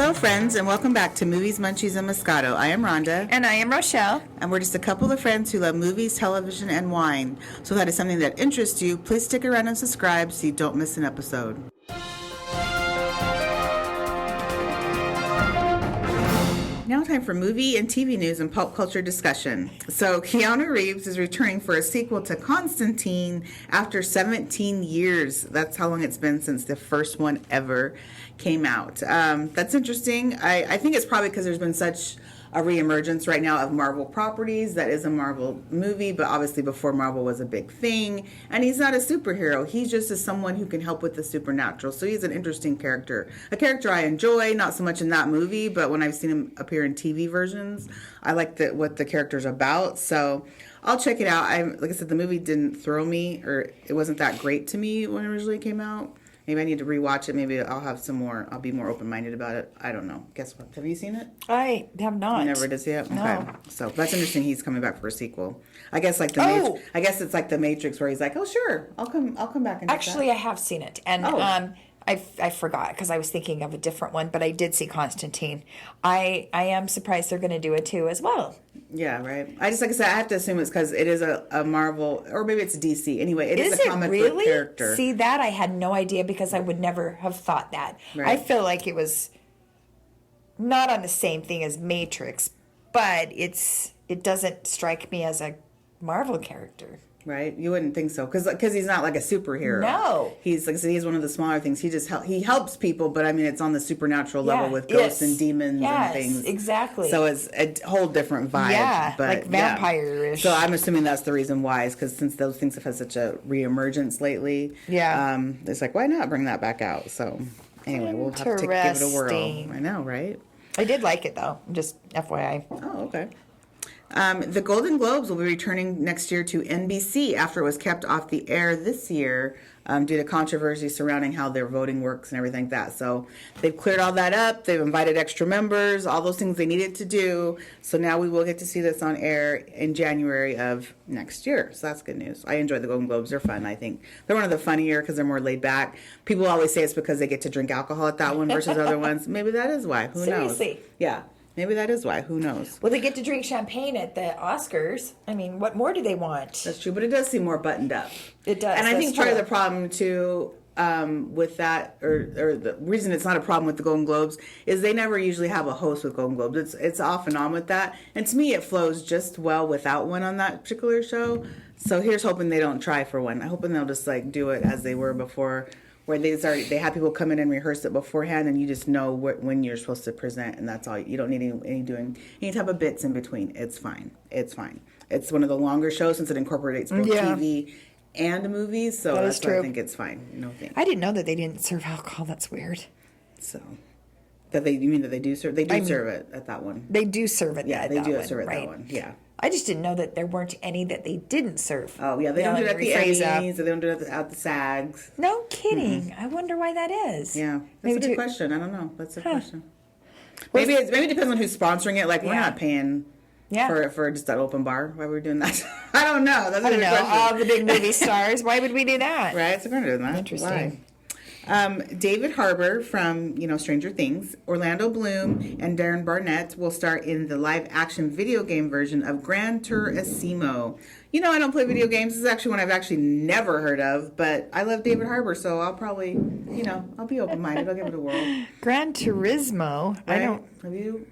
Hello, friends, and welcome back to Movies, Munchies, and Moscato. I am Rhonda. And I am Rochelle. And we're just a couple of friends who love movies, television, and wine. So if that is something that interests you, please stick around and subscribe so you don't miss an episode. Now time for movie and TV news and pop culture discussion. So Keanu Reeves is returning for a sequel to Constantine after 17 years. That's how long it's been since the first one ever came out. That's interesting. I think it's probably because there's been such a reemergence right now of Marvel properties. That is a Marvel movie, but obviously before Marvel was a big thing. And he's not a superhero. He's just someone who can help with the supernatural. So he's an interesting character. A character I enjoy, not so much in that movie, but when I've seen him appear in TV versions, I like what the character's about. So I'll check it out. Like I said, the movie didn't throw me, or it wasn't that great to me when it originally came out. Maybe I need to rewatch it. Maybe I'll be more open-minded about it. I don't know. Guess what? Have you seen it? I have not. You never did see it? No. Okay. So that's interesting. He's coming back for a sequel. I guess like I guess it's like the Matrix where he's like, oh sure, I'll come back and Actually, I have seen it. And I forgot because I was thinking of a different one, but I did see Constantine. I am surprised they're going to do it too as well. Yeah, right. I said, I have to assume it's because it is a Marvel, or maybe it's DC. Anyway, it is a comic book character. See, that I had no idea because I would never have thought that. Right. I feel like it was not on the same thing as Matrix, but it doesn't strike me as a Marvel character. Right, you wouldn't think so, because he's not like a superhero. No, he's like I said, he's one of the smaller things. He helps people, but I mean it's on the supernatural level with ghosts and demons and things. Exactly. So it's a whole different vibe. Yeah, but, like vampire-ish. So I'm assuming that's the reason why, is because since those things have had such a reemergence lately. Yeah. It's like, why not bring that back out? So anyway, we'll have to give it a whirl. I know, right? I did like it though. Just FYI. Oh, okay. The Golden Globes will be returning next year to NBC after it was kept off the air this year due to controversy surrounding how their voting works and everything like that. So they've cleared all that up. They've invited extra members, all those things they needed to do. So now we will get to see this on air in January of next year. So that's good news. I enjoy the Golden Globes. They're fun, I think. They're one of the funnier because they're more laid back. People always say it's because they get to drink alcohol at that one versus other ones. Maybe that is why. Who knows? Seriously. Yeah. Maybe that is why. Who knows? Well, they get to drink champagne at the Oscars. I mean, what more do they want? That's true, but it does seem more buttoned up. It does. And I think part of the problem, too, with that, or the reason it's not a problem with the Golden Globes, is they never usually have a host with Golden Globes. It's off and on with that. And to me, it flows just well without one on that particular show. So here's hoping they don't try for one. I'm hoping they'll just, like, do it as they were before, where they have people come in and rehearse it beforehand, and you just know when you're supposed to present, and that's all. You don't need any type of bits in between. It's fine. It's fine. It's one of the longer shows since it incorporates both TV and movies, so that's why I think it's fine. No thanks. I didn't know that they didn't serve alcohol. That's weird. So you mean that they do serve? They do serve it at that one. They do serve it. Yeah, they do serve it right? that one. Yeah. I just didn't know that there weren't any that they didn't serve. Oh, yeah. They don't do it at the Emmys, or they don't do it at the SAGs. No kidding. Mm-hmm. I wonder why that is. Yeah. That's a good question. I don't know. That's a question. Maybe it depends on who's sponsoring it. Like, we're not paying for just that open bar. Why are we doing that? I don't know. That's a good question. All the big movie stars. Why would we do that? Right. So we're doing that. Interesting. Why? David Harbour from, Stranger Things, Orlando Bloom, and Darren Barnett will star in the live-action video game version of Gran Turismo. I don't play video games. This is actually one I've actually never heard of, but I love David Harbour, so I'll probably, I'll be open-minded. I'll give it a whirl. Gran Turismo? Right? I don't... Have you...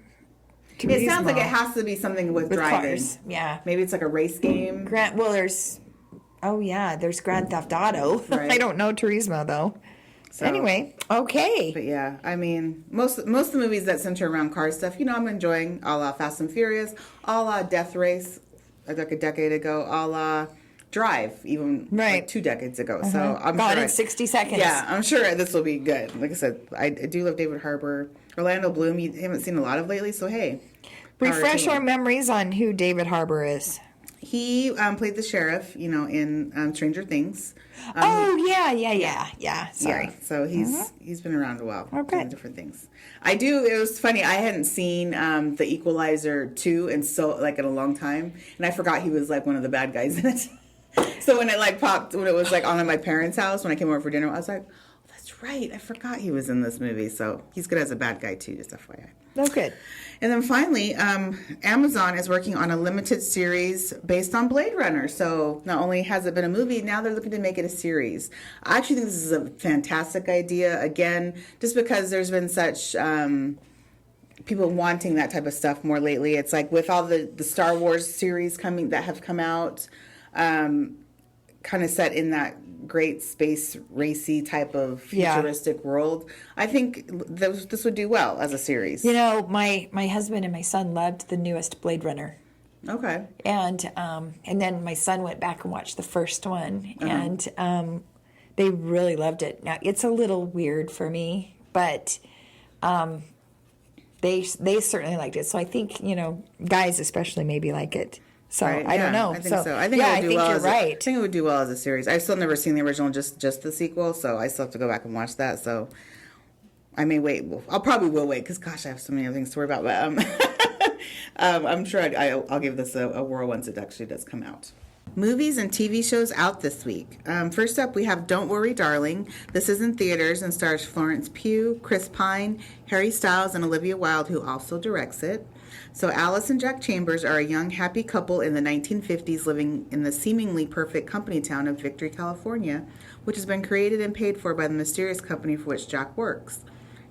Turismo. It sounds like it has to be something with driving. Cars. Yeah. Maybe it's like a race game. There's Grand Theft Auto. Right. I don't know Turismo, though. So, anyway, okay. But yeah, I mean, most of the movies that center around car stuff, I'm enjoying, a la Fast and Furious, a la Death Race, like a decade ago, a la Drive, even like 2 decades ago. Uh-huh. So I'm Gone in 60 seconds. Yeah, I'm sure this will be good. Like I said, I do love David Harbour. Orlando Bloom, you haven't seen a lot of lately, so hey. Refresh our memories on who David Harbour is. He played the sheriff, in Stranger Things. Yeah. Sorry. Yeah, so he's been around a while. Okay. Doing different things. It was funny. I hadn't seen The Equalizer 2 in a long time, and I forgot he was like one of the bad guys in it. So when it popped, when it was on at my parents' house when I came over for dinner, I was like, that's right. I forgot he was in this movie. So he's good as a bad guy too, just FYI. Oh, good. And then finally, Amazon is working on a limited series based on Blade Runner. So not only has it been a movie, now they're looking to make it a series. I actually think this is a fantastic idea. Again, just because there's been such people wanting that type of stuff more lately. It's like with all the Star Wars series that have come out, kind of set in that great space racy type of futuristic world. I think this would do well as a series. You know, my husband and my son loved the newest Blade Runner. Okay. And then my son went back and watched the first one, and they really loved it. Now, it's a little weird for me, but they certainly liked it. So I think, guys especially maybe like it. So Right, I don't know. I think so. I think it would do well you're right. I think it would do well as a series. I've still never seen the original, just the sequel, so I still have to go back and watch that. So I may wait. I'll probably will wait because gosh, I have so many other things to worry about. But I'm sure I'll give this a whirl once it actually does come out. Movies and TV shows out this week. First up, we have Don't Worry, Darling. This is in theaters and stars Florence Pugh, Chris Pine, Harry Styles, and Olivia Wilde, who also directs it. So Alice and Jack Chambers are a young, happy couple in the 1950s living in the seemingly perfect company town of Victory, California, which has been created and paid for by the mysterious company for which Jack works.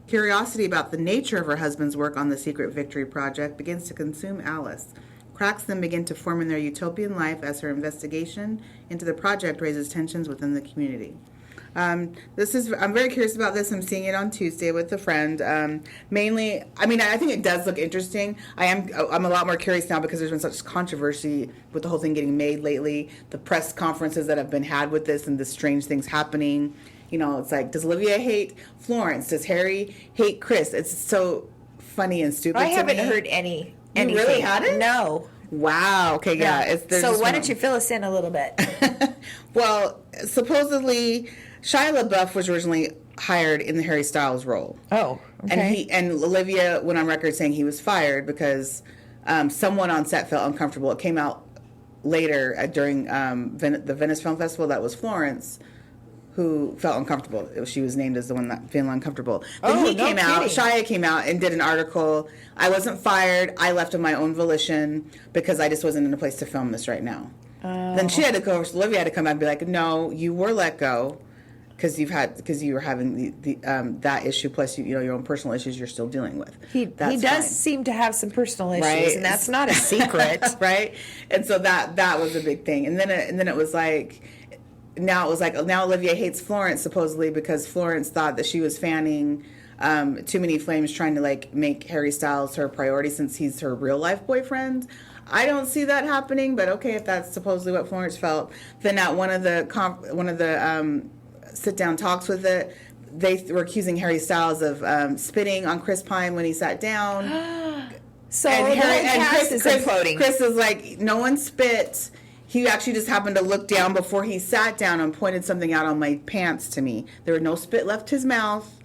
Curiosity about the nature of her husband's work on the secret Victory project begins to consume Alice. Cracks then begin to form in their utopian life as her investigation into the project raises tensions within the community. I'm very curious about this. I'm seeing it on Tuesday with a friend. Mainly, I think it does look interesting. I'm a lot more curious now because there's been such controversy with the whole thing getting made lately. The press conferences that have been had with this and the strange things happening. It's like, does Olivia hate Florence? Does Harry hate Chris? It's so funny and stupid. I haven't heard anything. You really hadn't? No. Wow. Okay. Yeah. So why don't you fill us in a little bit? Well, supposedly Shia LaBeouf was originally hired in the Harry Styles role. Oh, okay. And Olivia went on record saying he was fired because someone on set felt uncomfortable. It came out later during the Venice Film Festival that was Florence who felt uncomfortable. She was named as the one that feeling uncomfortable. Then Shia came out and did an article. I wasn't fired. I left of my own volition because I just wasn't in a place to film this right now. Then Olivia had to come out and be like, no, you were let go because you were having the that issue plus your own personal issues you're still dealing with. He does seem to have some personal issues, right? And that's not a secret, right? And so that was a big thing. And then it was like. Now Olivia hates Florence supposedly because Florence thought that she was fanning too many flames, trying to make Harry Styles her priority since he's her real life boyfriend. I don't see that happening, but okay, if that's supposedly what Florence felt, then at one of the sit down talks with it, they were accusing Harry Styles of spitting on Chris Pine when he sat down. So Chris is imploding. Chris is like, no one spit. He actually just happened to look down before he sat down and pointed something out on my pants to me. There was no spit left his mouth.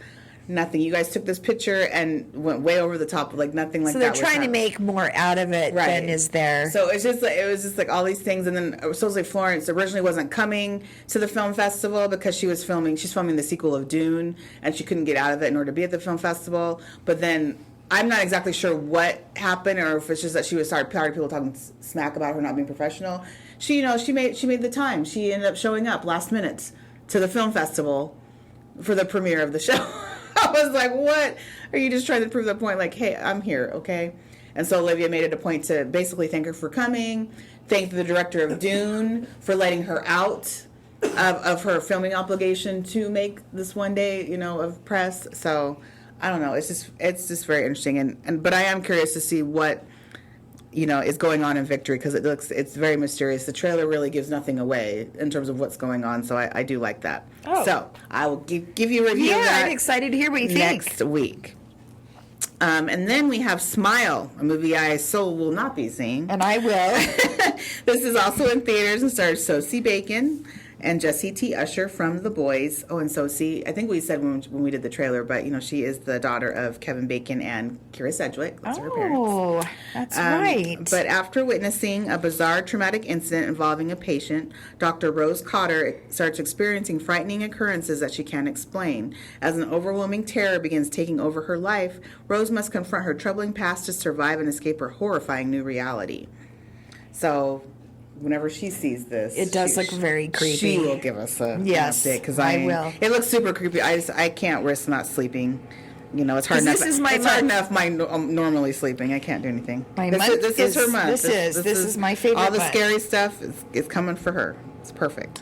Nothing. You guys took this picture and went way over the top, nothing like that. So they're trying to make more out of it than is there. So it was just all these things, and then supposedly Florence originally wasn't coming to the film festival because she's filming the sequel of Dune, and she couldn't get out of it in order to be at the film festival. But then I'm not exactly sure what happened, or if it's just that she was tired of people talking smack about her not being professional. She made the time. She ended up showing up last minute to the film festival for the premiere of the show. I was like, what? Are you just trying to prove the point? Like, hey, I'm here, okay? And so Olivia made it a point to basically thank her for coming, thank the director of Dune for letting her out of her filming obligation to make this one day, of press. So I don't know. It's just very interesting. But I am curious to see what is going on in Victory because it's very mysterious. The trailer really gives nothing away in terms of what's going on, so I do like that. Oh. So I will give you a review of that. I'm excited to hear what you think. Next week. And then we have Smile, a movie I so will not be seeing. And I will. This is also in theaters and stars Sosie Bacon, and Jessie T. Usher from The Boys. Oh, and so see, I think we said when we did the trailer, but she is the daughter of Kevin Bacon and Kira Sedgwick. That's her parents. Oh, that's right. But after witnessing a bizarre traumatic incident involving a patient, Dr. Rose Cotter starts experiencing frightening occurrences that she can't explain. As an overwhelming terror begins taking over her life, Rose must confront her troubling past to survive and escape her horrifying new reality. So, whenever she sees this, it does look very creepy. She will give us an update because I will. It looks super creepy. I can't risk not sleeping. It's hard enough. Hard enough. Normally sleeping. I can't do anything. This is her month. This is my favorite. All the scary stuff is coming for her. It's perfect.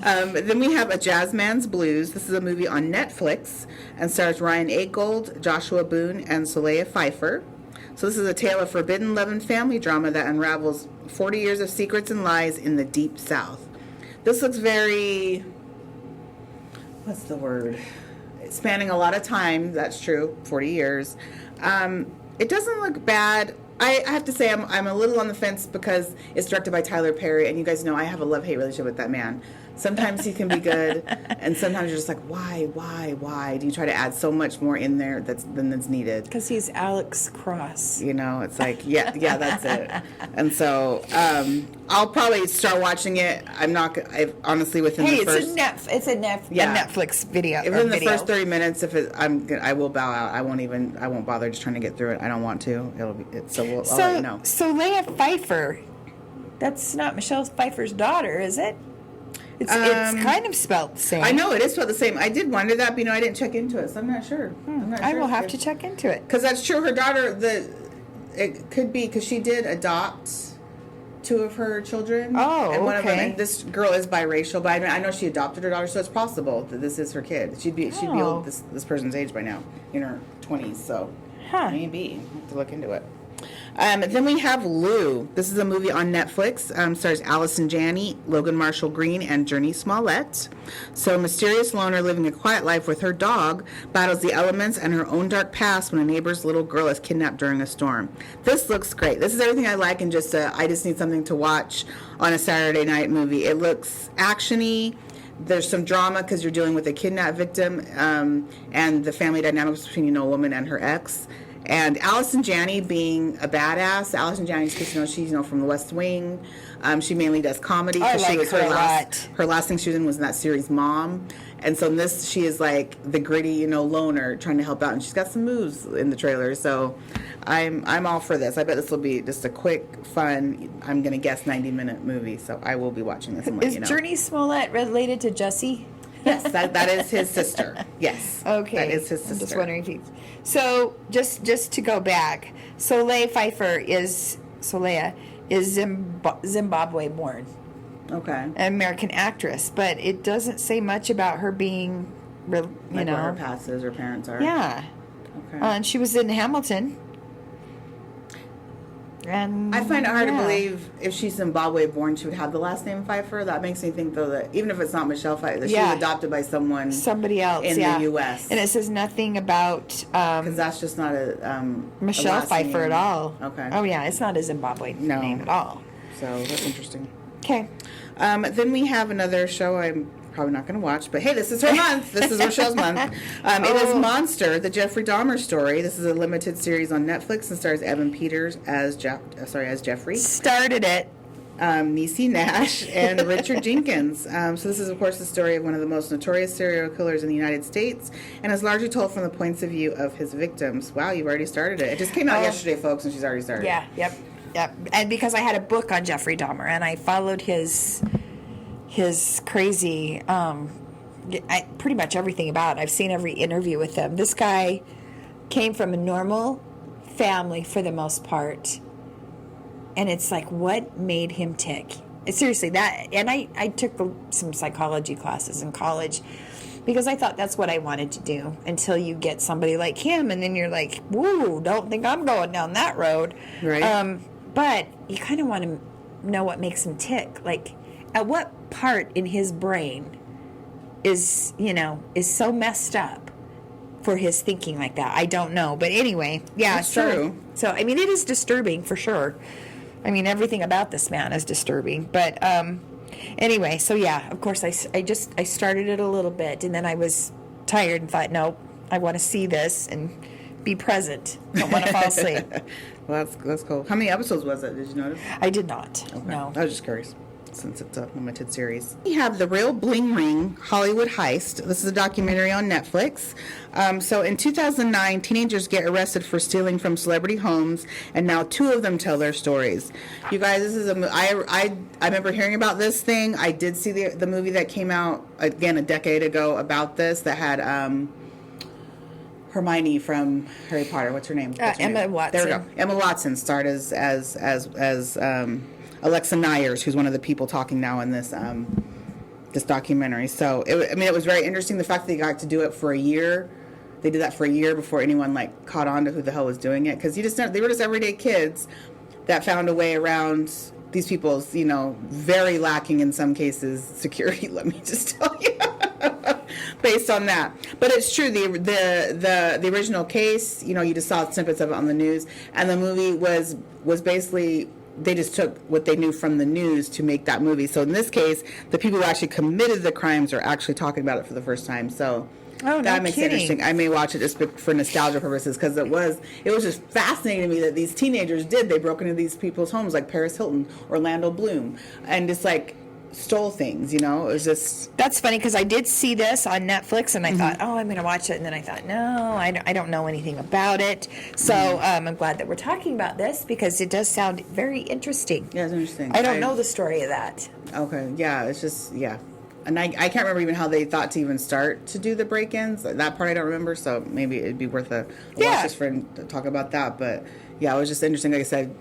Then we have A Jazz Man's Blues. This is a movie on Netflix and stars Ryan Agold, Joshua Boone, and Soleil Pfeiffer. So this is a tale of forbidden love and family drama that unravels 40 years of secrets and lies in the Deep South. This looks very... What's the word? Spanning a lot of time. That's true. 40 years. It doesn't look bad. I have to say I'm a little on the fence because it's directed by Tyler Perry, and you guys know I have a love-hate relationship with that man. Sometimes he can be good, and sometimes you're just like, why? Do you try to add so much more in there than that's needed? Because he's Alex Cross. It's like, yeah, that's it. And so I'll probably start watching it. Honestly within the first... it's a Netflix video. Within the first 30 minutes, I will bow out. I won't bother just trying to get through it. I don't want to. I'll let you know. Soleil Pfeiffer, that's not Michelle Pfeiffer's daughter, is it? It's kind of spelled the same. I know it is spelled the same. I did wonder that, but I didn't check into it, so I'm not sure. I will have to check into it. Because that's true. Her daughter, it could be because she did adopt two of her children. Oh, and one okay. of them, and this girl is biracial, but I know she adopted her daughter, so it's possible that this is her kid. She'd be old, this person's age by now, in her 20s. So maybe I'll have to look into it. Then we have Lou. This is a movie on Netflix. Stars Allison Janney, Logan Marshall Green, and Journey Smollett. So, a mysterious loner living a quiet life with her dog battles the elements and her own dark past when a neighbor's little girl is kidnapped during a storm. This looks great. This is everything I like, and I just need something to watch on a Saturday night movie. It looks actiony. There's some drama because you're dealing with a kidnapped victim and the family dynamics between a woman and her ex. And Allison Janney being a badass. Allison Janney's because she's from The West Wing. She mainly does comedy. I like her a lot. Her last thing she was in was in that series Mom. And so in this, she is like the gritty, loner trying to help out, and she's got some moves in the trailer. So I'm all for this. I bet this will be just a quick, fun. I'm gonna guess 90-minute movie. So I will be watching this and let you know. Is Journey Smollett related to Jesse? Yes, that is his sister. Yes. Okay. That is his sister. I'm just wondering if he... So, just to go back, Soleil Pfeiffer is Zimbabwe-born. Okay. An American actress, but it doesn't say much about her being, what her past is, her parents are. Yeah. Okay. And she was in Hamilton. And I find it hard to believe if she's Zimbabwe born, she would have the last name Pfeiffer. That makes me think, though, that even if it's not Michelle Pfeiffer, that she was adopted by somebody else in the U.S. And it says nothing about... Because that's just not a Michelle Pfeiffer at all. Okay. Oh, yeah, it's not a Zimbabwe name at all. So that's interesting. Okay. Then we have another show I'm probably not going to watch, but hey, this is her month. This is Rochelle's month. It is Monster, the Jeffrey Dahmer story. This is a limited series on Netflix and stars Evan Peters as Jeffrey. Started it. Niecy Nash and Richard Jenkins. So this is, of course, the story of one of the most notorious serial killers in the United States and is largely told from the points of view of his victims. Wow, you've already started it. It just came out yesterday, folks, and she's already started. Yeah, yep. And because I had a book on Jeffrey Dahmer, and I followed his crazy, pretty much everything about it. I've seen every interview with him. This guy came from a normal family for the most part, and it's like, what made him tick? Seriously, and I took some psychology classes in college because I thought that's what I wanted to do until you get somebody like him, and then you're like, woo, don't think I'm going down that road. Right. But you kind of want to know what makes him tick. Like, at what part in his brain is so messed up for his thinking like that? I don't know. But anyway, yeah. That's true. So, it is disturbing for sure. Everything about this man is disturbing. But Anyway, so yeah, of course, I started it a little bit, and then I was tired and thought, nope, I want to see this and be present. Don't want to fall asleep. Well, that's cool. How many episodes was it? Did you notice? I did not. Okay. No. I was just curious, since it's a limited series. We have The Real Bling Ring Hollywood Heist. This is a documentary on Netflix. So in 2009, teenagers get arrested for stealing from celebrity homes, and now 2 of them tell their stories. You guys, this is I remember hearing about this thing. I did see the movie that came out, again, a decade ago about this, that had Hermione from Harry Potter. What's her name? Emma Watson. There we go. Emma Watson starred as Alexa Nyers, who's one of the people talking now in this this documentary. So it was very interesting, the fact that they got to do it for a year. They did that for a year before anyone caught on to who the hell was doing it, because they were just everyday kids that found a way around these people's, very lacking in some cases security. Let me just tell you. Based on that, but it's true. The original case, you just saw snippets of it on the news, and the movie was basically, they just took what they knew from the news to make that movie. So in this case, the people who actually committed the crimes are actually talking about it for the first time. So that makes it interesting. I may watch it just for nostalgia purposes, because it was just fascinating to me that these teenagers they broke into these people's homes, like Paris Hilton, Orlando Bloom, and just stole things. It was just... That's funny, because I did see this on Netflix, and I thought, I'm going to watch it, and then I thought, no, I don't know anything about it. So I'm glad that we're talking about this, because it does sound very interesting. Yeah, it's interesting. I don't know the story of that. Okay, yeah, it's just, yeah. And I can't remember even how they thought to even start to do the break-ins. That part I don't remember, so maybe it'd be worth a watch just for to talk about that. But yeah, it was just interesting. Like I said,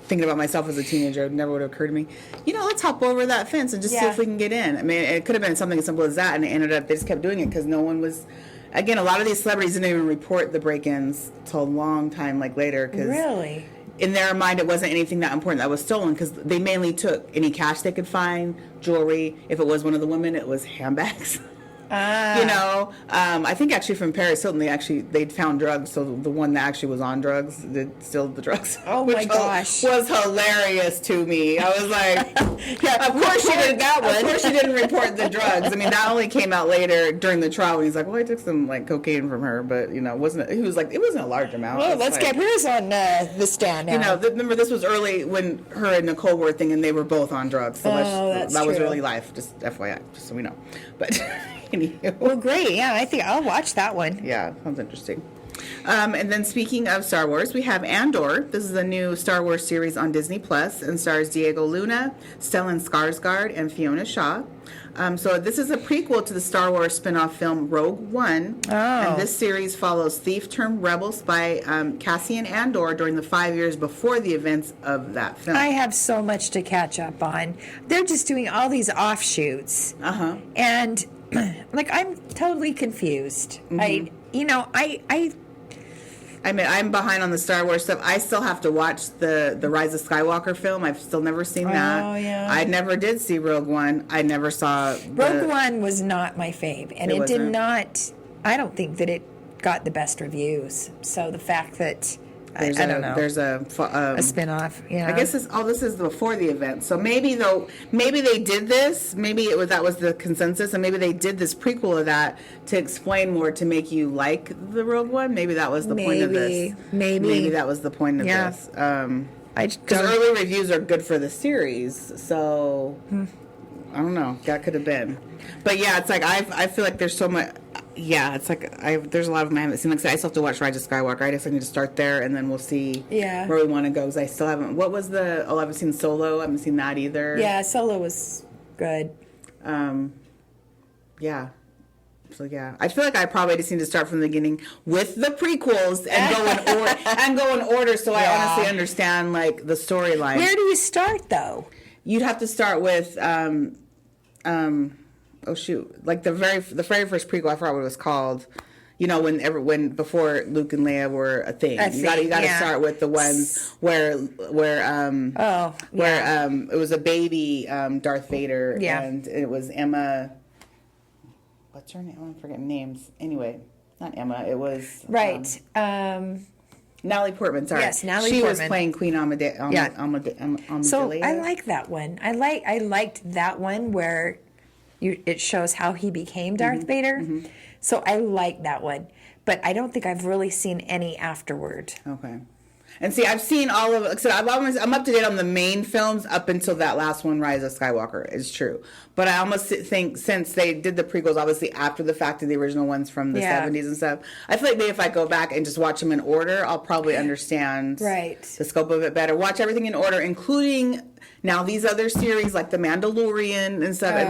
thinking about myself as a teenager, it never would have occurred to me, let's hop over that fence and just see if we can get in. I mean, it could have been something as simple as that, and it ended up, they just kept doing it because no one was... Again, a lot of these celebrities didn't even report the break-ins till a long time later. Cause really? In their mind, it wasn't anything that important that was stolen, because they mainly took any cash they could find, jewelry. If it was one of the women, it was handbags. I think actually from Paris Hilton, they'd found drugs. So the one that actually was on drugs did steal the drugs. Oh my gosh, was hilarious to me. I was like, yeah, of course she did that one. Of course she didn't report the drugs. I mean, that only came out later during the trial. And he's like, well, I took some cocaine from her, but wasn't. He was like, it wasn't a large amount. Well, let's get hers on the stand now. Remember this was early when her and Nicole were thing, and they were both on drugs. So that was really life. Just FYI, just so we know. But. Well, great. Yeah, I think I'll watch that one. Yeah, sounds interesting. And then speaking of Star Wars, we have Andor. This is a new Star Wars series on Disney Plus and stars Diego Luna, Stellan Skarsgård, and Fiona Shaw. So this is a prequel to the Star Wars spin-off film Rogue One. Oh. And this series follows thief-turned-rebel spy Cassian Andor during the 5 years before the events of that film. I have so much to catch up on. They're just doing all these offshoots. Uh-huh. And... I'm totally confused. Mm-hmm. I mean, I'm behind on the Star Wars stuff. I still have to watch the Rise of Skywalker film. I've still never seen that. Oh, yeah. I never did see Rogue One. I never saw... Rogue One was not my fave. And it did not... I don't think that it got the best reviews. So the fact that... I don't know. There's a spin-off. Yeah. I guess this is before the event. So maybe they did this. Maybe that was the consensus, and maybe they did this prequel of that to explain more, to make you like the Rogue One. Maybe that was the point of this. Maybe that was the point of this. Because early reviews are good for the series. So I don't know. That could have been. But yeah, it's I feel like there's so much. Yeah, it's there's a lot of them I haven't seen. Like I said, I still have to watch Rise of Skywalker. I guess I need to start there, and then we'll see where we want to go. Because I still haven't. What was I haven't seen Solo. I haven't seen that either. Yeah, Solo was good. Yeah. So yeah, I feel like I probably just need to start from the beginning with the prequels and go in order, so I honestly understand the storyline. Where do you start though? You'd have to start with oh shoot, the very first prequel, I forgot what it was called. When before Luke and Leia were a thing. You got to start with the ones where it was a baby Darth Vader, and it was Emma. What's her name? I'm forgetting names. Anyway, not Emma. It was right. Natalie Portman, sorry. Yes, Natalie Portman. She was Portman. playing Queen Amadeus. So I like that one. I liked that one where it shows how he became Darth Vader. Mm-hmm. So I like that one. But I don't think I've really seen any afterward. Okay. And see, I've seen all of. So I'm up to date on the main films up until that last one, Rise of Skywalker. Is true, but I almost think since they did the prequels, obviously after the fact of the original ones from the 70s and stuff, I feel like maybe if I go back and just watch them in order, I'll probably understand the scope of it better. Watch everything in order, including now these other series like The Mandalorian and stuff, and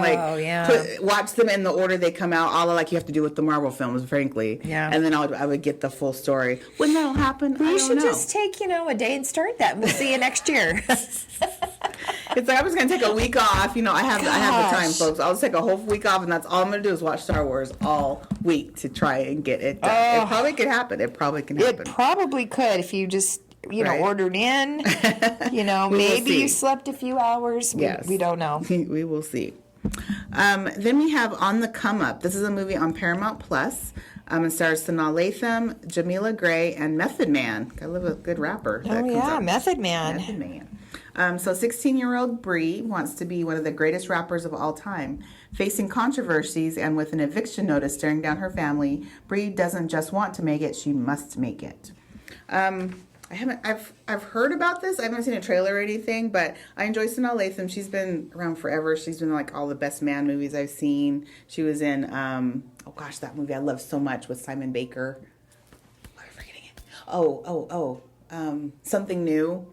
watch them in the order they come out. All like you have to do with the Marvel films, frankly. Yeah. And then I would get the full story. When that'll happen, I don't know. You should just take a day and start that. We'll see you next year. It's like I was going to take a week off. I have the time, folks. I'll just take a whole week off, and that's all I'm going to do is watch Star Wars all week to try and get it done. It probably could happen. It probably could if you just ordered in. Maybe you slept a few hours. We don't know. We will see. Then we have On the Come Up. This is a movie on Paramount Plus. It stars Sanaa Lathan, Jamila Gray, and Method Man. I love a good rapper. Method Man. Method Man. So 16-year-old Bree wants to be one of the greatest rappers of all time. Facing controversies and with an eviction notice staring down her family, Bree doesn't just want to make it, she must make it. I've heard about this. I haven't seen a trailer or anything, but I enjoy Sanaa Lathan. She's been around forever. She's been in like all the Best Man movies I've seen. She was in that movie I love so much with Simon Baker. Why am I forgetting it? Something New.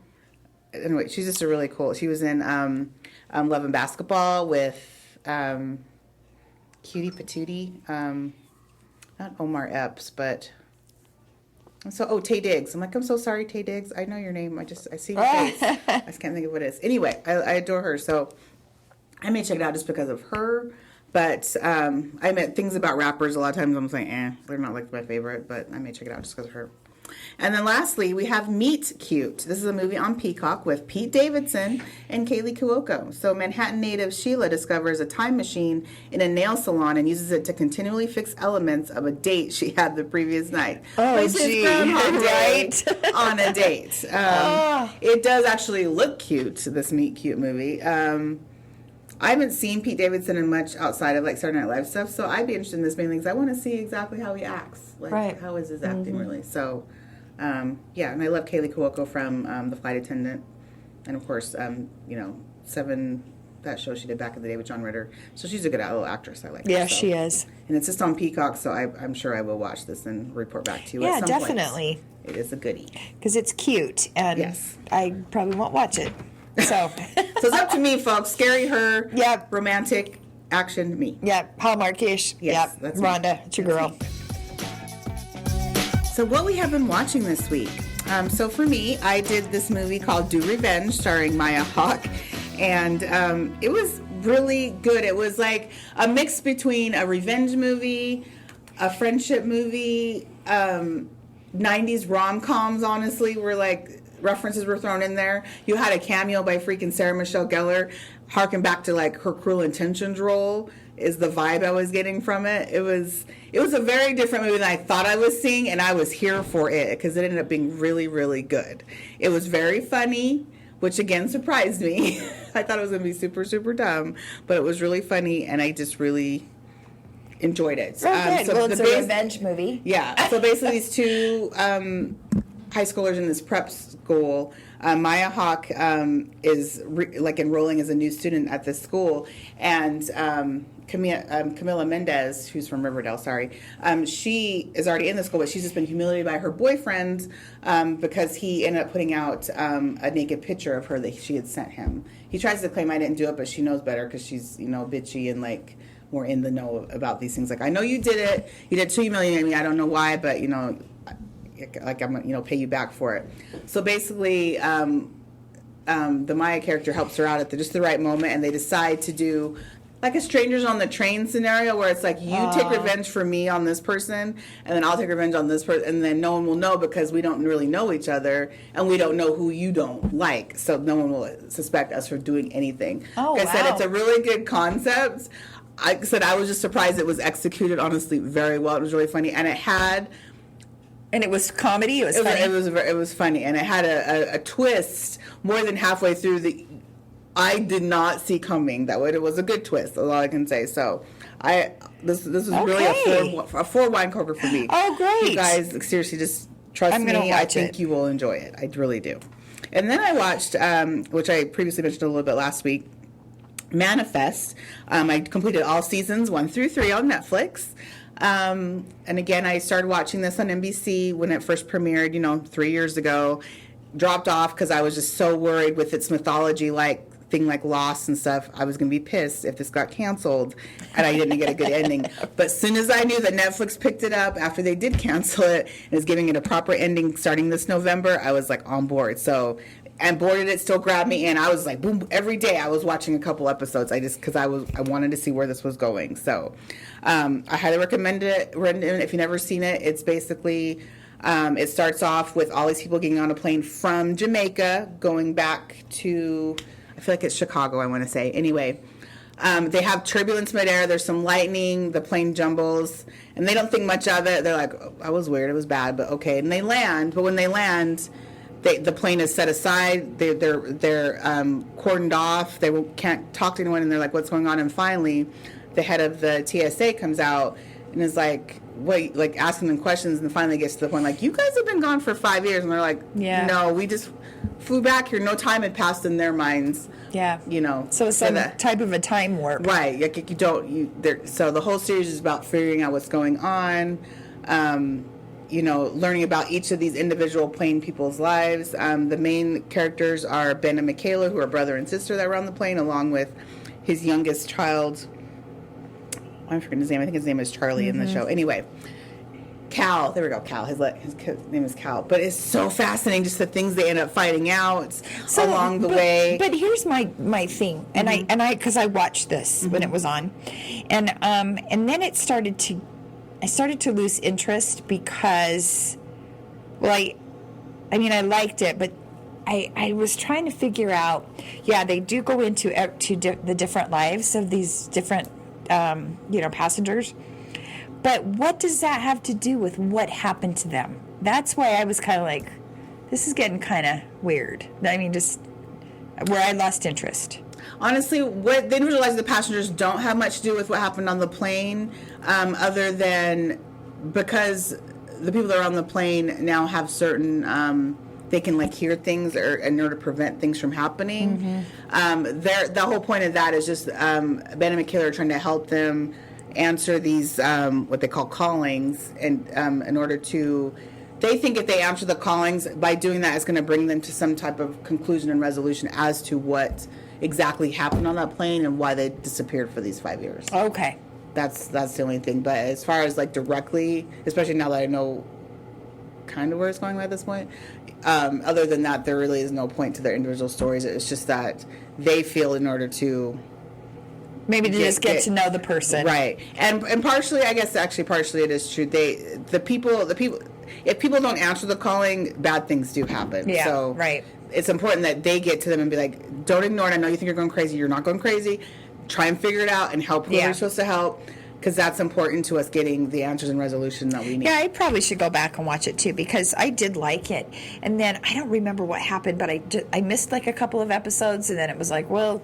Anyway, she's just a really cool. She was in Love and Basketball with Cutie Patootie. Not Omar Epps, but. Taye Diggs. I'm like, I'm so sorry, Taye Diggs. I know your name. I see your face. I just can't think of what it is. Anyway, I adore her. So I may check it out just because of her. But I met things about rappers. A lot of times I'm like, they're not like my favorite. But I may check it out just because of her. And then lastly, we have Meet Cute. This is a movie on Peacock with Pete Davidson and Kaylee Cuoco. So Manhattan native Sheila discovers a time machine in a nail salon and uses it to continually fix elements of a date she had the previous night. Oh, gee. Right? On a date. It does actually look cute, this Meet Cute movie. I haven't seen Pete Davidson in much outside of like Saturday Night Live stuff, so I'd be interested in this mainly because I want to see exactly how he acts. How is his acting really? So, and I love Kaylee Cuoco from The Flight Attendant, and of course, Seven, that show she did back in the day with John Ritter. So she's a good little actress. I like her. Yeah, she is. And it's just on Peacock, so I'm sure I will watch this and report back to you at some definitely. point. It is a goodie. Because it's cute, and I probably won't watch it. So it's up to me, folks. Scary her. Yep. Romantic action me. Yep. Hallmark-ish. Yes, yep. Rhonda, it's your girl. So what we have been watching this week. So for me, I did this movie called Do Revenge starring Maya Hawke. And it was really good. It was like a mix between a revenge movie, a friendship movie, 90s rom-coms, honestly, were like references were thrown in there. You had a cameo by freaking Sarah Michelle Gellar, harken back to like her Cruel Intentions role is the vibe I was getting from it. It was a very different movie than I thought I was seeing, and I was here for it because it ended up being really, really good. It was very funny, which again surprised me. I thought it was going to be super, super dumb, but it was really funny, and I just really enjoyed it. So it's a revenge movie. Yeah. So basically these two high schoolers in this prep school. Maya Hawke is enrolling as a new student at this school, and Camila Mendez, who's from Riverdale, she is already in the school, but she's just been humiliated by her boyfriend because he ended up putting out a naked picture of her that she had sent him. He tries to claim I didn't do it, but she knows better because she's bitchy and like more in the know about these things. Like, I know you did it. You did to humiliate me. I don't know why, but like I'm gonna pay you back for it. So basically the Maya character helps her out at just the right moment, and they decide to do like a strangers on the train scenario where it's like you take revenge for me on this person, and then I'll take revenge on this person, and then no one will know because we don't really know each other, and we don't know who you don't like, so no one will suspect us for doing anything. Like I said, it's a really good concept. I said I was just surprised it was executed honestly very well. It was really funny, and it had And it was comedy. It was It was, funny. it was funny, and it had a twist more than halfway through the. I did not see coming. It was a good twist. That's all I can say. So, this was really a 4 wine corker for me. Oh, great! You guys, seriously, just trust me. I think you will enjoy it. I really do. And then I watched, which I previously mentioned a little bit last week, Manifest. I completed all seasons 1 through 3 on Netflix. And again, I started watching this on NBC when it first premiered, 3 years ago. Dropped off because I was just so worried with its mythology, thing like Lost and stuff. I was going to be pissed if this got canceled and I didn't get a good ending. But as soon as I knew that Netflix picked it up after they did cancel it and is giving it a proper ending starting this November, I was on board. So, and Boarded It still grabbed me in. I was boom, every day I was watching a couple episodes. Because I wanted to see where this was going. So, I highly recommend it. If you've never seen it, it's basically, it starts off with all these people getting on a plane from Jamaica going back to, I feel like it's Chicago, I want to say. Anyway, they have turbulence midair. There's some lightning. The plane jumbles. And they don't think much of it. They're like, oh, that was weird. It was bad, but okay. And they land. But when they land, the plane is set aside. They're cordoned off. They can't talk to anyone. And they're like, what's going on? And finally, the head of the TSA comes out and is like, wait, asking them questions. And finally gets to the point, you guys have been gone for 5 years. And they're like, yeah. No, we just flew back here. No time had passed in their minds. Yeah. So some type of a time warp. Right. So the whole series is about figuring out what's going on, learning about each of these individual plane people's lives. The main characters are Ben and Michaela, who are brother and sister that were on the plane, along with his youngest child. I'm forgetting his name. I think his name is Charlie in the show. Anyway. Cal, there we go, Cal. His name is Cal. But it's so fascinating, just the things they end up finding out along the way. But here's my thing, and I because I watched this when it was on, and then I started to lose interest because, I liked it, but I was trying to figure out. Yeah, they do go into the different lives of these different passengers. But what does that have to do with what happened to them? That's why I was kind of like, this is getting kind of weird. Just where I lost interest. Honestly, what they didn't realize the passengers don't have much to do with what happened on the plane, other than because the people that are on the plane now have certain, they can hear things in order to prevent things from happening. The whole point of that is just Ben and Michaela are trying to help them answer these what they call callings, and in order to, they think if they answer the callings, by doing that, it's going to bring them to some type of conclusion and resolution as to what exactly happened on that plane and why they disappeared for these 5 years. Okay, that's the only thing. But as far as directly, especially now that I know kind of where it's going at this point, other than that, there really is no point to their individual stories. It's just that they feel in order to maybe to just get to know the person, right? And partially, I guess, partially it is true. The people, if people don't answer the calling, bad things do happen. Yeah, so right. It's important that they get to them and be like, don't ignore it. I know you think you're going crazy. You're not going crazy. Try and figure it out and help who you're supposed to help, because that's important to us getting the answers and resolution that we need. Yeah, I probably should go back and watch it too, because I did like it. And then I don't remember what happened, but I missed a couple of episodes, and then it was like, well,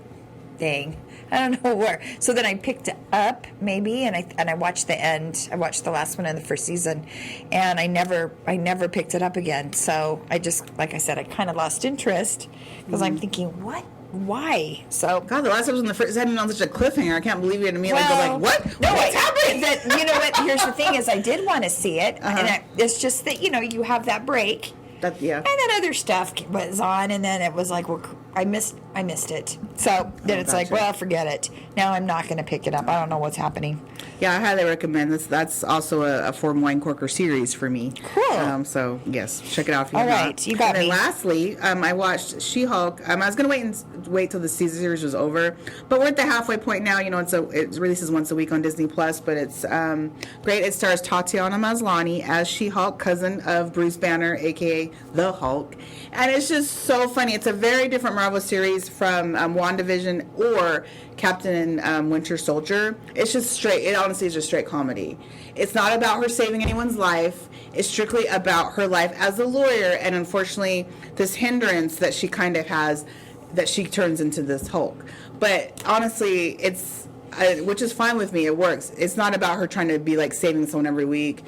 dang, I don't know where. So then I picked it up maybe, and I watched the end. I watched the last one in the first season, and I never picked it up again. So I just, like I said, I kind of lost interest because I'm thinking, what? Why? So God, the last episode in the first ended on such a cliffhanger. I can't believe you. And immediately go like, what? No, what's happening? You know what? Here's the thing: is I did want to see it, and it's just that you have that break. Yeah. And then other stuff was on, and then it was like, well, I missed it. So then it's like, well, forget it. Now I'm not going to pick it up. I don't know what's happening. Yeah, I highly recommend this. That's also a Form Wine Corker series for me. Cool. So yes, check it out if you All have right, not. you got and me. then lastly, I watched She-Hulk. I was going to wait till the series was over, but we're at the halfway point now. It releases once a week on Disney Plus, but it's great. It stars Tatiana Maslany as She-Hulk, cousin of Bruce Banner, aka the Hulk, and it's just so funny. It's a very different Marvel series from WandaVision or Captain Winter Soldier. It's just straight. It honestly is just straight comedy. It's not about her saving anyone's life. It's strictly about her life as a lawyer, and unfortunately, this hindrance that she kind of has, that she turns into this Hulk. But honestly, it's which is fine with me. It works. It's not about her trying to be like saving someone every week.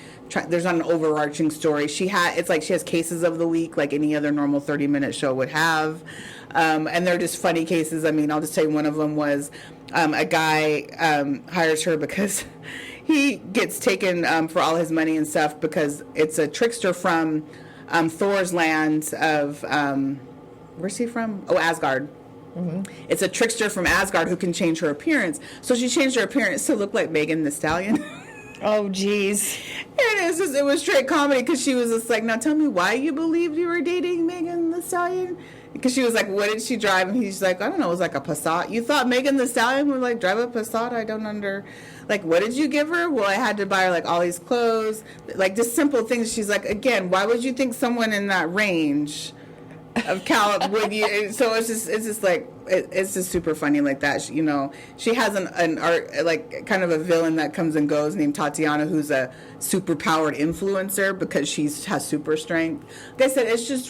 There's not an overarching story. It's like she has cases of the week, like any other normal 30-minute show would have. And they're just funny cases. I mean, I'll just tell you one of them was a guy hires her because he gets taken for all his money and stuff because it's a trickster from Thor's land of, where's he from? Oh, Asgard. Mm-hmm. It's a trickster from Asgard who can change her appearance. So she changed her appearance to look like Megan the Stallion. Oh, geez. And it was straight comedy because she was just like, now tell me why you believed you were dating Megan the Stallion. Because she was like, what did she drive? And he's like, I don't know, it was like a Passat. You thought Megan the Stallion would like drive a Passat? I don't like, what did you give her? Well, I had to buy her like all these clothes, like just simple things. She's like, again, why would you think someone in that range of Caleb would you? So it's just like, it's just super funny like that. She has an art, like kind of a villain that comes and goes named Tatiana, who's a super powered influencer because she has super strength. Like I said, it's just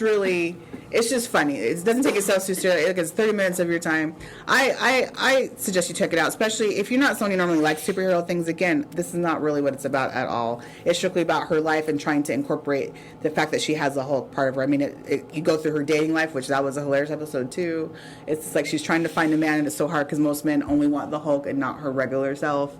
funny. It doesn't take itself too seriously. Like, it's 30 minutes of your time. I suggest you check it out, especially if you're not someone who normally likes superhero things. Again, this is not really what it's about at all. It's strictly about her life and trying to incorporate the fact that she has a Hulk part of her. I mean, you go through her dating life, which that was a hilarious episode too. It's just like she's trying to find a man, and it's so hard because most men only want the Hulk and not her regular self.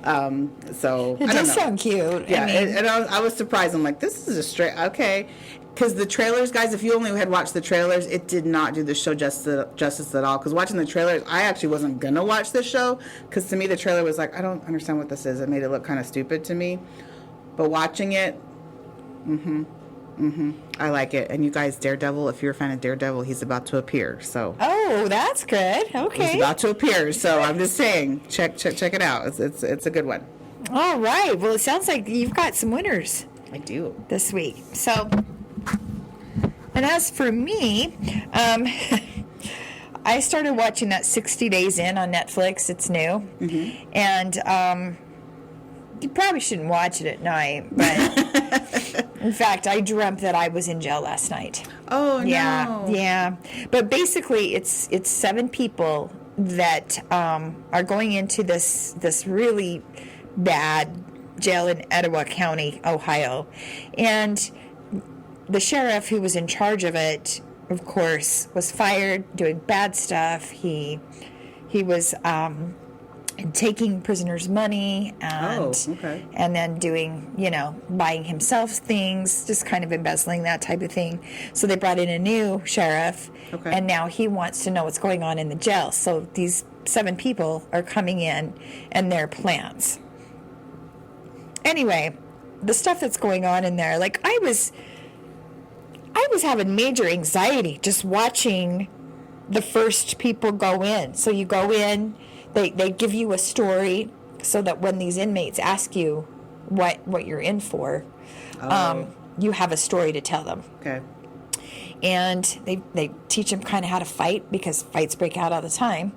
So it does sound cute. Yeah, I was surprised. I'm like, this is a straight okay. Because the trailers, guys, if you only had watched the trailers, it did not do the show justice at all. Because watching the trailers, I actually wasn't going to watch the show. Because to me, the trailer was like, I don't understand what this is. It made it look kind of stupid to me. But watching it, I like it. And you guys, Daredevil, if you're a fan of Daredevil, he's about to appear. So. Oh, that's good. Okay. He's about to appear. So I'm just saying, check it out. It's a good one. All right. Well, it sounds like you've got some winners. I do. This week. So. And as for me, I started watching that 60 Days In on Netflix. It's new. Mm-hmm. And you probably shouldn't watch it at night. But in fact, I dreamt that I was in jail last night. Oh, no. Yeah. But basically, it's 7 people that are going into this really bad jail in Etowah County, Ohio. And the sheriff who was in charge of it, of course, was fired, doing bad stuff. He was taking prisoners' money and then doing, buying himself things, just kind of embezzling, that type of thing. So they brought in a new sheriff, and now he wants to know what's going on in the jail. So these 7 people are coming in and their plans. Anyway, the stuff that's going on in there, like I was having major anxiety just watching the first people go in. So you go in, they give you a story so that when these inmates ask you what you're in for, you have a story to tell them. Okay. And they teach them kind of how to fight because fights break out all the time.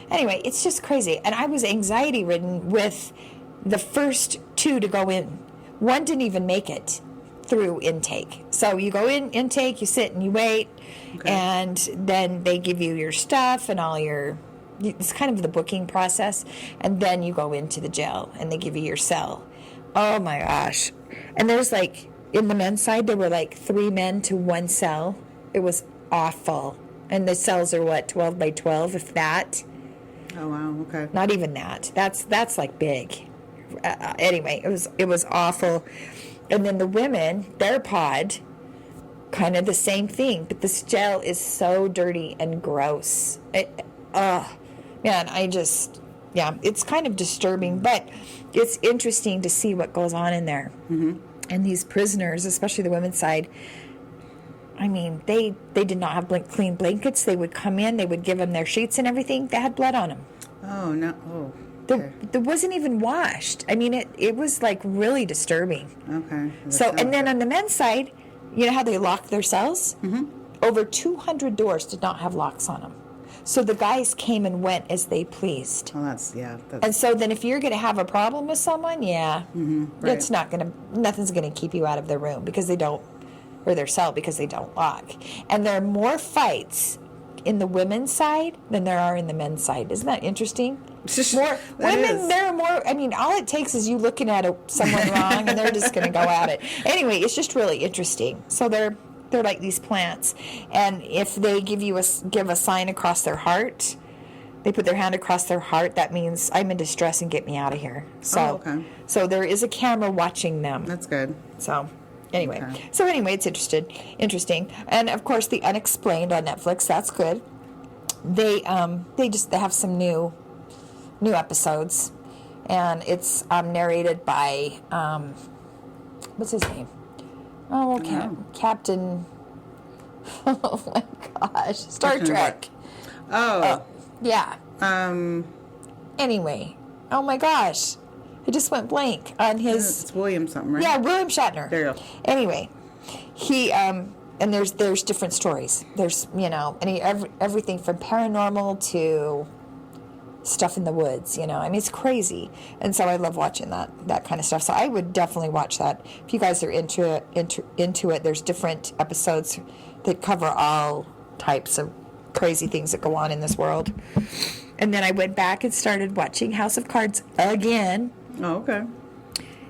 Anyway, it's just crazy. And I was anxiety ridden with the first 2 to go in. One didn't even make it through intake. So you go in intake, you sit and you wait, and then they give you your stuff and all your, it's kind of the booking process, and then you go into the jail and they give you your cell. Oh my gosh. And there's like, in the men's side, there were like 3 men to 1 cell. It was awful. And the cells are 12 by 12, if that. Oh wow, okay. Not even that. That's like big. Anyway, it was awful. And then the women, their pod, kind of the same thing. But this jail is so dirty and gross. It's kind of disturbing. But it's interesting to see what goes on in there. Mm-hmm. And these prisoners, especially the women's side, I mean, they did not have clean blankets. They would come in, they would give them their sheets and everything. They had blood on them. Oh, no. Oh. It wasn't even washed. I mean, it was like really disturbing. Okay. So, and then on the men's side, you know how they lock their cells? Mm-hmm. Over 200 doors did not have locks on them. So the guys came and went as they pleased. Oh, that's. And so then if you're going to have a problem with someone, right. it's nothing's going to keep you out of their room because they don't, or their cell because they don't lock. And there are more fights in the women's side than there are in the men's side. Isn't that interesting? More women, there are more. I mean, all it takes is you looking at someone wrong, and they're just going to go at it. Anyway, it's just really interesting. So they're like these plants, and if they give a sign across their heart, they put their hand across their heart. That means I'm in distress and get me out of here. So, so there is a camera watching them. That's good. So. Anyway, it's interesting, and of course, The Unexplained on Netflix. That's good. They have some new episodes, and it's narrated by what's his name? Oh, Captain. Oh my gosh, Star Trek. Oh, yeah. Anyway, oh my gosh. It just went blank on his. It's William something, right? Yeah, William Shatner. There you go. Anyway, he and there's different stories. There's everything from paranormal to stuff in the woods. I mean, it's crazy, and so I love watching that kind of stuff. So I would definitely watch that if you guys are into it. There's different episodes that cover all types of crazy things that go on in this world. And then I went back and started watching House of Cards again. Oh, okay.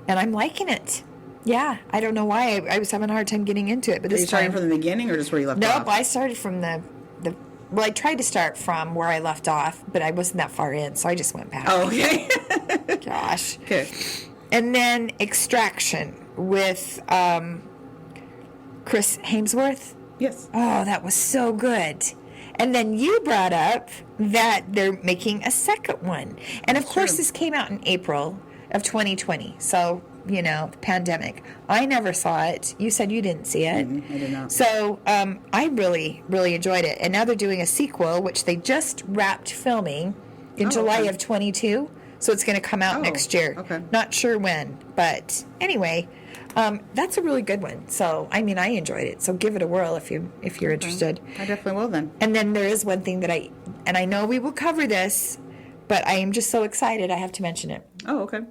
And I'm liking it. Yeah, I don't know why. I was having a hard time getting into it. But Are you starting from the beginning or just where you left off? Nope, I started from well, I tried to start from where I left off, but I wasn't that far in, so I just went back. Oh, okay. Gosh. Okay. And then Extraction with Chris Hemsworth. Yes. Oh, that was so good. And then you brought up that they're making a second one. And of course, this came out in April of 2020. So, the pandemic. I never saw it. You said you didn't see it. I did not. So I really, really enjoyed it. And now they're doing a sequel, which they just wrapped filming in July of 22. So it's going to come out next year. Okay. Not sure when. But anyway, that's a really good one. So, I mean, I enjoyed it. So give it a whirl if you're interested. I definitely will then. And then there is one thing that I know we will cover this, but I am just so excited I have to mention it. Oh, okay.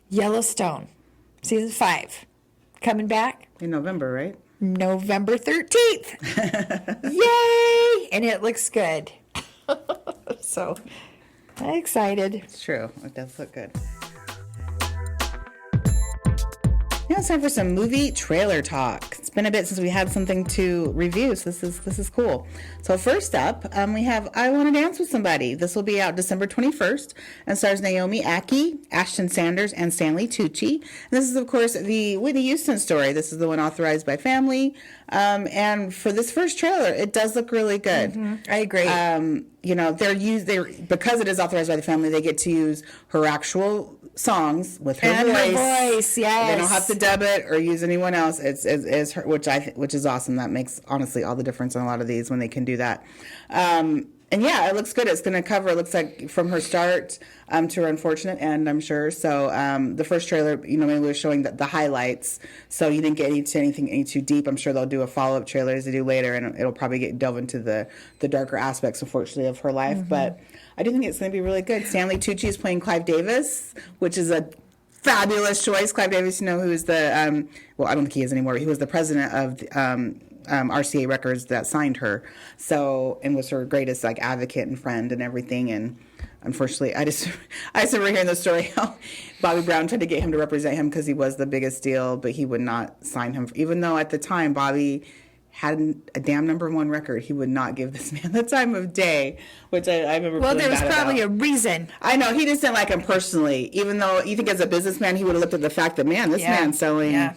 Yellowstone, season 5, coming back. In November, right? November 13th. Yay! And it looks good. So, I'm excited. It's true. It does look good. Now it's time for some movie trailer talk. It's been a bit since we had something to review, so this is cool. So first up, we have I Want to Dance with Somebody. This will be out December 21st and stars Naomi Ackie, Ashton Sanders, and Stanley Tucci. And this is, of course, the Whitney Houston story. This is the one authorized by Family. And for this first trailer, it does look really good. Mm-hmm. I agree. Because it is authorized by the Family, they get to use her actual songs with her and voice. Her voice, yes. They don't have to dub it or use anyone else. It's her, which is awesome. That makes honestly all the difference in a lot of these when they can do that. And yeah, it looks good. It's going to cover, it looks like, from her start to her unfortunate end, I'm sure. So the first trailer, maybe was showing the highlights. So you didn't get anything any too deep. I'm sure they'll do a follow-up trailer as they do later, and it'll probably delve into the darker aspects, unfortunately, of her life. Mm-hmm. But I do think it's going to be really good. Stanley Tucci is playing Clive Davis, which is a fabulous choice. Clive Davis, who is the, well, I don't think he is anymore. He was the president of RCA Records that signed her, and was her greatest advocate and friend and everything. And unfortunately, I just remember hearing the story how Bobby Brown tried to get him to represent him because he was the biggest deal, but he would not sign him, even though at the time Bobby had a damn #1 record. He would not give this man the time of day, which I remember. Well, there was probably a reason. I know he just didn't like him personally, even though you think as a businessman he would have looked at the fact that man's selling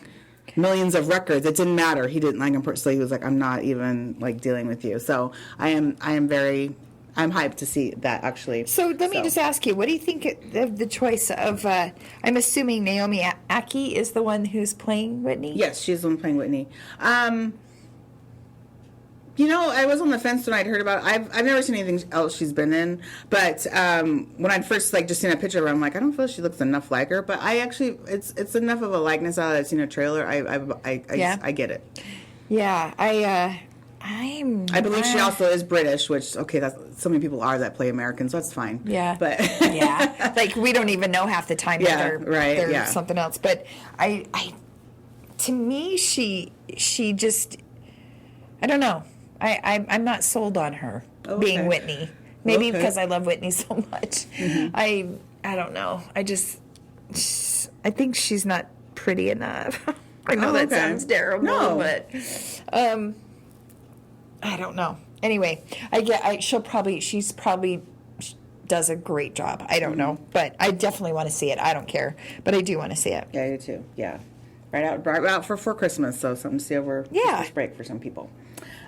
millions of records. It didn't matter. He didn't like him personally. He was like, I'm not even dealing with you. So I'm hyped to see that actually. So let me just ask you, what do you think of the choice of? I'm assuming Naomi Ackie is the one who's playing Whitney. Yes, she's the one playing Whitney. I was on the fence when I'd heard about it. I've never seen anything else she's been in, but when I'd first just seen a picture of her, I'm like, I don't feel she looks enough like her. But I actually, it's enough of a likeness out that I've seen a trailer. I get it. Yeah, I believe she also is British, which, okay, that's so many people are that play Americans, so that's fine. Yeah. But yeah. Like, we don't even know half the time that they're something else. But to me, she just, I don't know. I'm not sold on her being Whitney. Maybe because I love Whitney so much. I don't know. I think she's not pretty enough. I know that sounds terrible, but I don't know. Anyway, she's probably does a great job. I don't know, but I definitely want to see it. I don't care, but I do want to see it. Yeah, I do too. Yeah, right out for Christmas, so something to see over Christmas break for some people.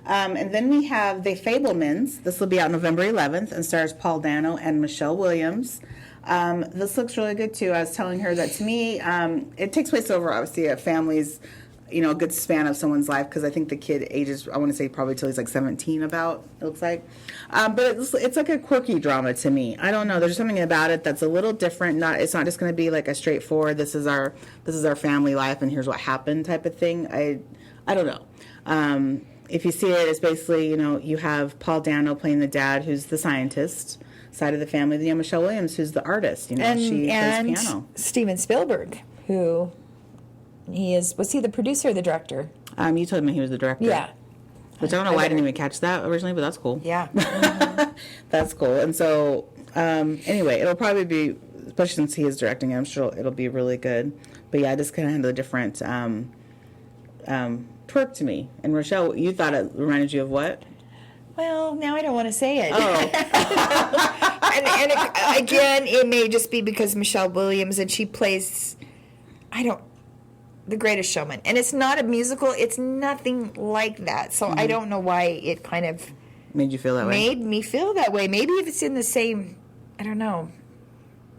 And then we have The Fabelmans. This will be out November 11th and stars Paul Dano and Michelle Williams. This looks really good too. I was telling her that to me, it takes place over obviously a family's, a good span of someone's life, because I think the kid ages, I want to say probably till he's like 17 about, it looks like. But it's like a quirky drama to me. I don't know. There's something about it that's a little different. It's not just going to be like a straightforward, this is our family life and here's what happened type of thing. I don't know. If you see it, it's basically, you have Paul Dano playing the dad, who's the scientist side of the family. Then you have Michelle Williams, who's the artist. She plays piano. Steven Spielberg, who was he the producer or the director? You told me he was the director. Yeah. Which I don't know why I didn't even catch that originally, but that's cool. Yeah. That's cool. And so, anyway, it'll probably be, especially since he is directing it, I'm sure it'll be really good. But yeah, just kind of had a different twerk to me. And Rochelle, you thought it reminded you of what? Well, now I don't want to say it. Oh. and again, it may just be because Michelle Williams, and she plays, The Greatest Showman. And it's not a musical. It's nothing like that. So I don't know why it kind of made you feel that way. Made me feel that way. Maybe if it's in the same, I don't know.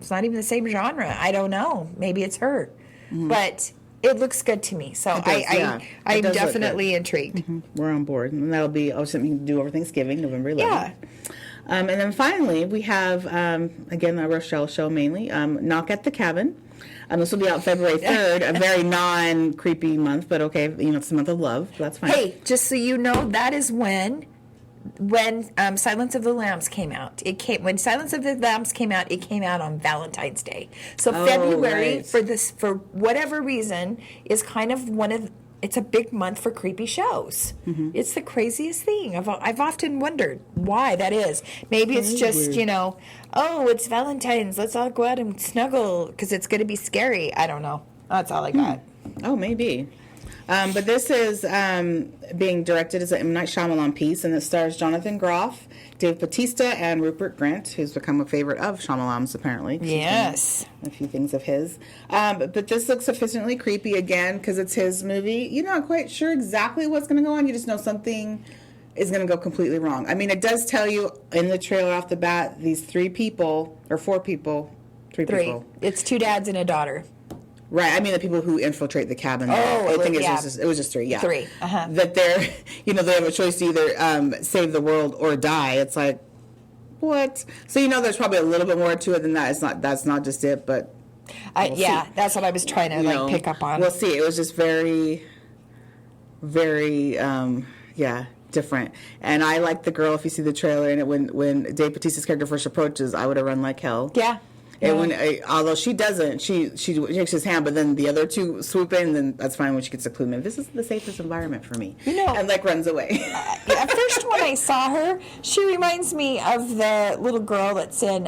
It's not even the same genre. I don't know. Maybe it's her. But it looks good to me. So I'm definitely intrigued. We're on board. And that'll be something to do over Thanksgiving, November 11th. Yeah. And then finally, we have, again, the Rochelle show mainly, Knock at the Cabin. This will be out February 3rd, a very non-creepy month, but okay, it's the month of love, so that's fine. Hey, just so you know, that is when Silence of the Lambs came out. When Silence of the Lambs came out, it came out on Valentine's Day. So February, for whatever reason, is kind of it's a big month for creepy shows. It's the craziest thing. I've often wondered why that is. Maybe it's just, it's Valentine's, let's all go out and snuggle because it's going to be scary. I don't know. That's all I got. Oh, maybe. But this is being directed as an M. Night Shyamalan piece, and it stars Jonathan Groff, Dave Bautista, and Rupert Grint, who's become a favorite of Shyamalan's, apparently. Yes. A few things of his. But this looks sufficiently creepy, again, because it's his movie. You're not quite sure exactly what's going to go on. You just know something is going to go completely wrong. I mean, it does tell you in the trailer off the bat, these three people. People. It's two dads and a daughter. Right, I mean the people who infiltrate the cabin. I think it was just three. Yeah, three. That they're, they have a choice to either save the world or die. It's like, what? So there's probably a little bit more to it than that. That's not just it, but we'll see. That's what I was trying to pick up on. We'll see. It was just very, very, different. And I like the girl. If you see the trailer, and when Dave Bautista's character first approaches, I would have run like hell. Yeah. And although she doesn't, she shakes his hand, but then the other two swoop in, then that's fine when she gets a clue. Man, this is the safest environment for me. And runs away. At first, when I saw her, she reminds me of the little girl that's in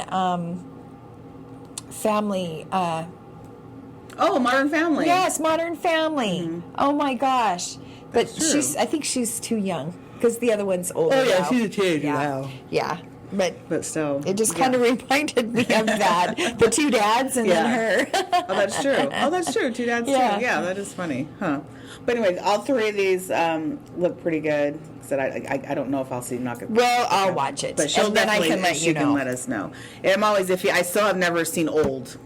Family. Modern Family. Yes, Modern Family. Oh my gosh! But I think she's too young because the other one's older. Oh yeah, now. she's a kid. Yeah. Yeah. But still, it just kind of reminded me of that. The two dads and then her. Oh, that's true. Two dads too. Yeah, that is funny. Huh. But anyway, all three of these look pretty good. I don't know if I'll see Knock at. Well, I'll watch it. But she'll and then I can let you know. She can let us know. And I'm always iffy. I still have never seen Old.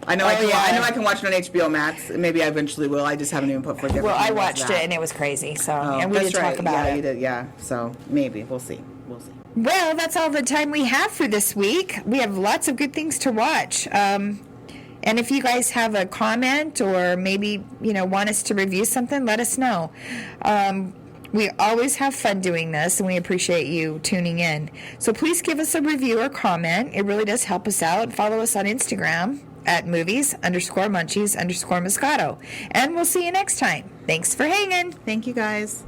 I know I can watch it on HBO Max. Maybe I eventually will. I just haven't even put forth. Well, I watched it and it was crazy. So and we did talk about it. Yeah, you did. Yeah. So maybe we'll see. Well, that's all the time we have for this week. We have lots of good things to watch. And if you guys have a comment or maybe, want us to review something, let us know. We always have fun doing this, and we appreciate you tuning in. So please give us a review or comment. It really does help us out. Follow us on Instagram at movies_munchies_moscato. And we'll see you next time. Thanks for hanging. Thank you, guys.